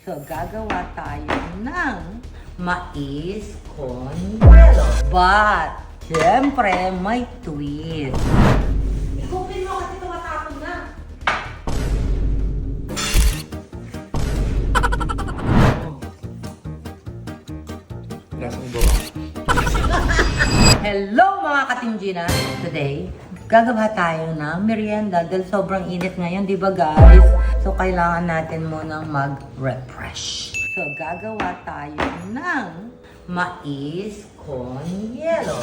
So, gagawa tayo ng mais con yelo. But, syempre, may twist. Ikupin mo kasi tumatapon na. Lasang bawa. Hello mga katinjina! Today, gagawa tayo ng merienda dahil sobrang init ngayon, di ba guys? So, kailangan natin munang mag-refresh. So, gagawa tayo ng mais con yelo.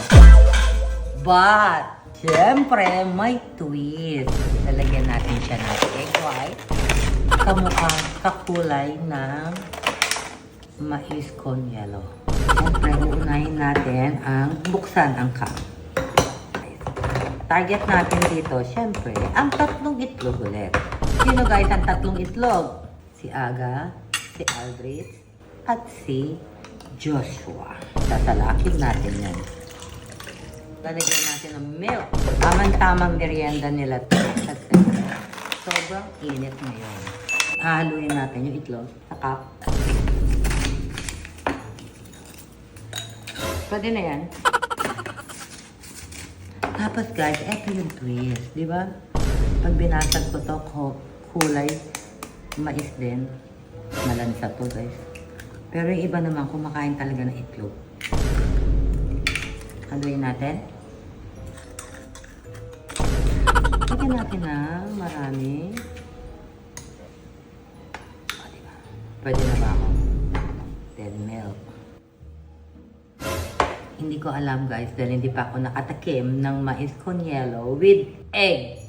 But, syempre, may twist. Lalagyan natin siya ng egg white. Kamukhang kakulay ng mais con yelo. Siyempre, uunahin natin ang buksan ang cup. Target natin dito, siyempre, ang 3 itlog ulit. Sino guys ang 3 itlog? Si Aga, si Aldrich, at si Joshua. Sasalakin natin yan. Lalagyan natin ng milk. Tamang-tamang merienda nila to. Kasi sobrang init ngayon. Hahaluin natin yung itlog sa cup. Pwede na yan. Tapos guys, eto yung twist, di ba? Pag binasag ko to, kulay mais din. Malansa to guys. Pero yung iba naman, kumakain talaga ng itlog. Haluin natin. Lagyan natin ng marami. O, diba? Pwede na ba ako? Then milk. Hindi ko alam guys dahil hindi pa ako nakatakim ng mais con yelo with egg.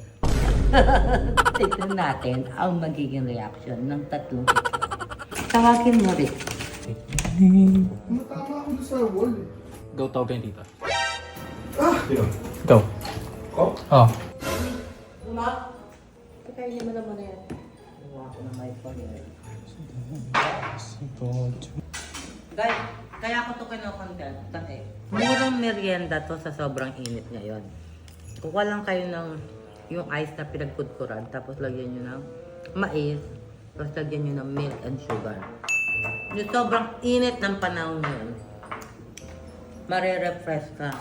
Tignan natin ang magiging reaction ng 3 itlog. Tawagin mo rin. Matama ako sa wall eh. Go tawagin dito. Ah! Go. Oh? Oh. Uma? Patayin mo naman na yan. Gawa ko ng mais con yelo. Guys, kaya ako ito kino-content kasi murang merienda to sa sobrang init ngayon. Kuha lang kayo ng yung ice na pinagkudkuran tapos lagyan nyo ng mais tapos lagyan nyo ng milk and sugar. Yung sobrang init ng panahon ngayon, marerefresh ka.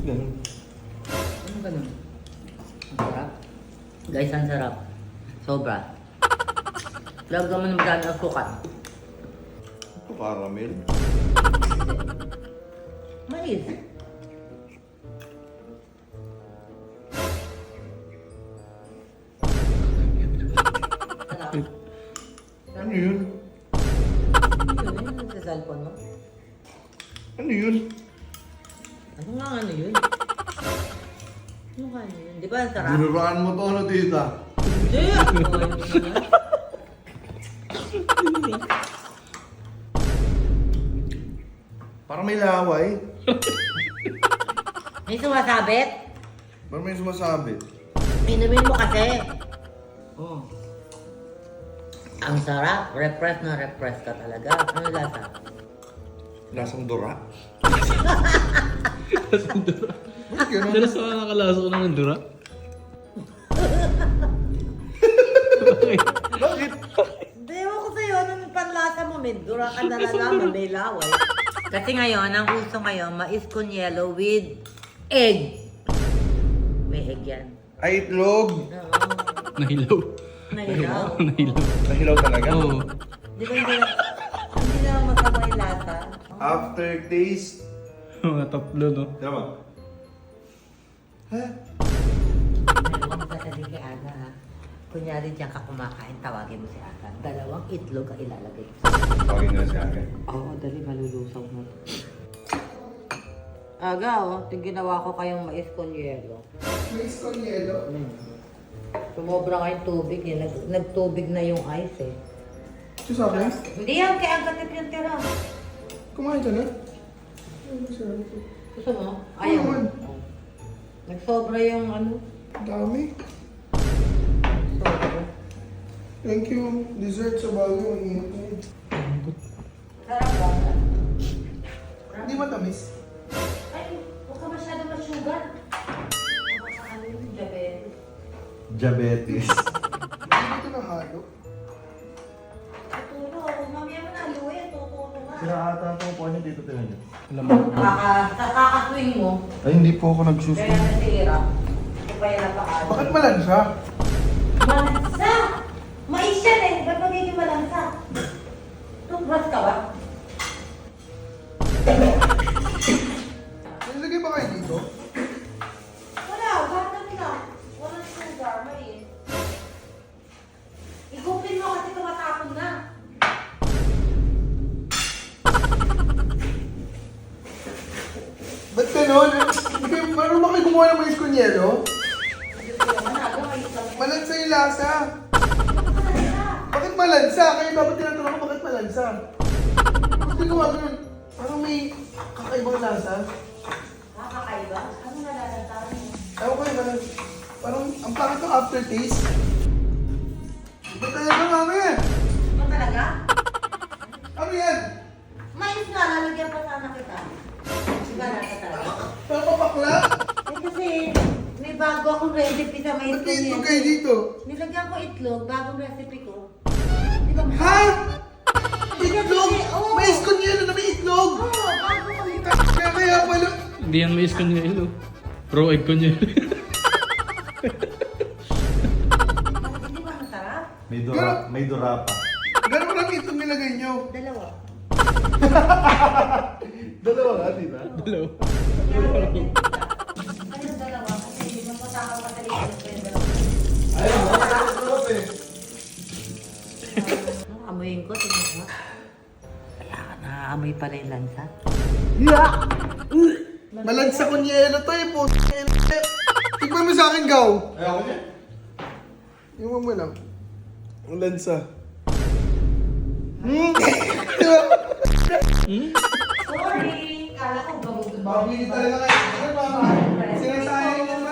Ganun. Ano ganun? Ang sarap. Guys, ang sarap. Sobra. Lagyan mo ng brand of sukat. Caramel. Mais. Ano yun? Ano sa cellphone mo? Ano yun? Ano nga ano yun? Ano nga ano yun? Di ba ang sarap? Binuraan mo to ano tita? Hindi! Ano nga yun? Parang may laway. May sumasabit? Parang may sumasabit. Inumin mo kasi. Oh. Ang sarap. Refresh na refresh ka talaga. Ano lasa? Lasang dura. Lasang dura. Bakit ganun? Dalas ako nakalasa ko ng dura. Bakit? Hindi, ewan ko sa'yo. Anong panlasa mo? May dura ka na nalaman. May laway. Kasi ngayon, ang gusto ngayon, mais con yelo with egg. May egg yan. Ay, itlog. Oo. Nahilaw. Nahilaw. Nahilaw. Nahilaw talaga? Oo. Di ba hindi na magkamay lata? Aftertaste. Mga taplo, no? Tama. Ha? Ano ka sasabihin kay Aga ha? Kunyari diyan ka kumakain, tawagin mo si Aga. 2 itlog ang ilalagay. Tawagin na siya agad. Oo, dali malulusaw na. Aga, ginawa ko kayong mais con yelo. Mais con yelo? Sumobra kayong tubig eh. Nagtubig na yung ice eh. Ito sa akin? Hindi yan, kaya ang katip yung tira. Kumain ka na? Ay, masarap ito. Gusto mo? Ayaw. naman. Oh. Nagsobra yung ano. Dami. Sobra. Thank you. Dessert sa bago. Ang ingat na yun. Sarap ba? Hindi matamis. Ay, huwag ka masyado ma-sugar. Baka ano yung diabetes. Diabetes. Hindi ito nahalo. Ito na. Sinakata po po niyo dito tingnan niyo. Alam mo. Kakakaswing mo, Ay, hindi po ako nagsusunod. kaya nasira. Ito pa yung napakaano. Bakit malansa? Malansa! Mais yan eh. Ba't magiging malansa? Toothbrush ka ba? Nilagay ba kayo dito? Wala, bakit ka? Walang sugar, mais. Igupin mo kasi tumatapon na. Ba't ganon? Meron ba kayo gumawa ng mais con yelo? Malansa yung lasa. Bakit malansa? Kayo dapat tinatanong ko bakit malansa. Bakit ginawa ganun? Parang may kakaibang lasa. Nakakaiba? Ano nalalantaran mo? Ewan ko yung parang ang pangit ng aftertaste. Ba't talaga mami? Ba talaga? Ano yan? Mais nga, lalagyan pa sana kita. Diba nasa talaga? Parang papakla? Eh kasi may bago akong recipe sa mais Ba't ko may itlog niyan. kayo dito? Nilagyan ko itlog, bagong recipe ko. Di ba? Ha? Itlog? Oo. Mais con yelo na may itlog? Oo, bago ko ito. Kaya pala. Hindi yan mais ko niya yun. Pro egg ko niya. Hindi ba masarap? May dura pa. Gano'n ko lang itlog nilagay nyo. Dalawa. Dalawa nga, di ba? Dalaw. Ano dalawa? Kasi magpasakaw ka sa liit ko yung dalawa. Ayun, masarap eh. Amoyin ko, tingnan mo. Kaya ka naaamoy pala yung lansa. Malansa con yelo to eh, po. Tignan mo sa akin, Gaw. Ayaw ko niya. Yung mo lang. Ang lansa. Sorry! Kala ko gabog. Babili talaga kayo. Ano ba? Sinasayang yan ba?